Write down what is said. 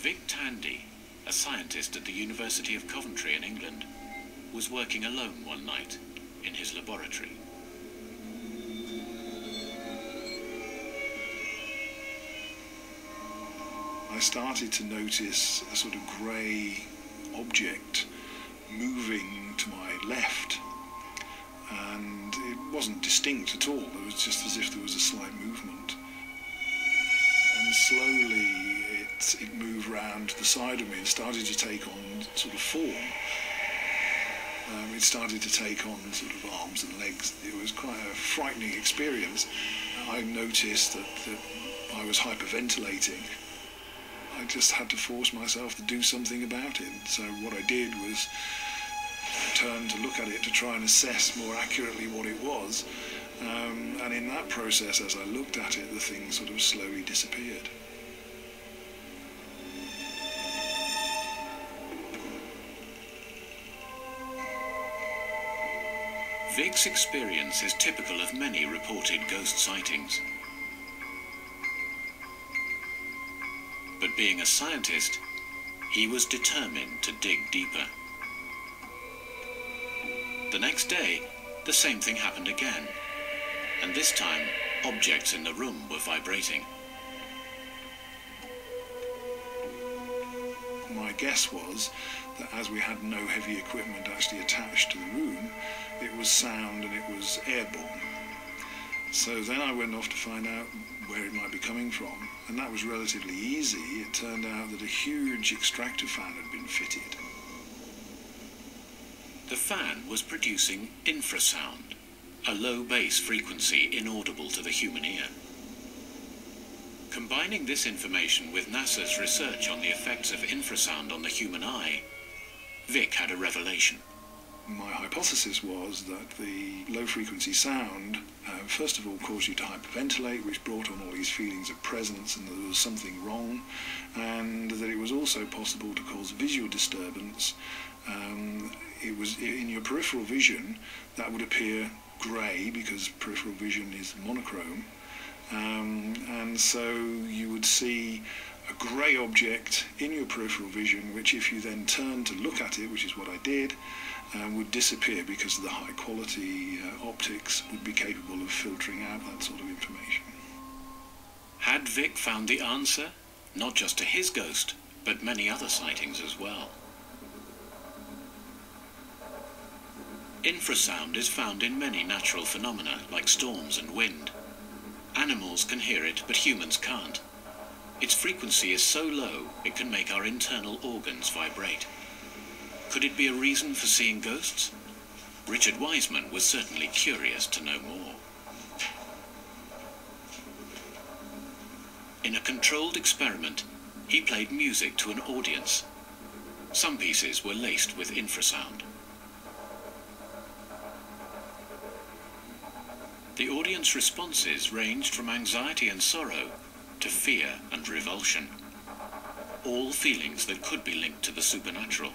Vic Tandy, a scientist at the University of Coventry in England, was working alone one night in his laboratory. I started to notice a sort of grey object moving to my left, and it wasn't distinct at all. It was just as if there was a slight movement, and slowly it moved round to the side of me and started to take on sort of form. It started to take on sort of arms and legs. It was quite a frightening experience. I noticed that I was hyperventilating. I just had to force myself to do something about it. So what I did was turn to look at it to try and assess more accurately what it was. And in that process, as I looked at it, the thing sort of slowly disappeared. Vic's experience is typical of many reported ghost sightings. But being a scientist, he was determined to dig deeper. The next day, the same thing happened again, and this time, objects in the room were vibrating. My guess was that as we had no heavy equipment actually attached to the room, it was sound and it was airborne. So then I went off to find out where it might be coming from, and that was relatively easy. It turned out that a huge extractor fan had been fitted. The fan was producing infrasound, a low bass frequency inaudible to the human ear. Combining this information with NASA's research on the effects of infrasound on the human eye, Vic had a revelation. My hypothesis was that the low-frequency sound, first of all, caused you to hyperventilate, which brought on all these feelings of presence and that there was something wrong, and that it was also possible to cause visual disturbance. It was in your peripheral vision that would appear grey because peripheral vision is monochrome, and so you would see a grey object in your peripheral vision, which if you then turned to look at it, which is what I did, would disappear because the high quality optics would be capable of filtering out that sort of information. Had Vic found the answer, not just to his ghost, but many other sightings as well? Infrasound is found in many natural phenomena like storms and wind. Animals can hear it, but humans can't. Its frequency is so low, it can make our internal organs vibrate. Could it be a reason for seeing ghosts? Richard Wiseman was certainly curious to know more. In a controlled experiment, he played music to an audience. Some pieces were laced with infrasound. The audience responses ranged from anxiety and sorrow to fear and revulsion, all feelings that could be linked to the supernatural.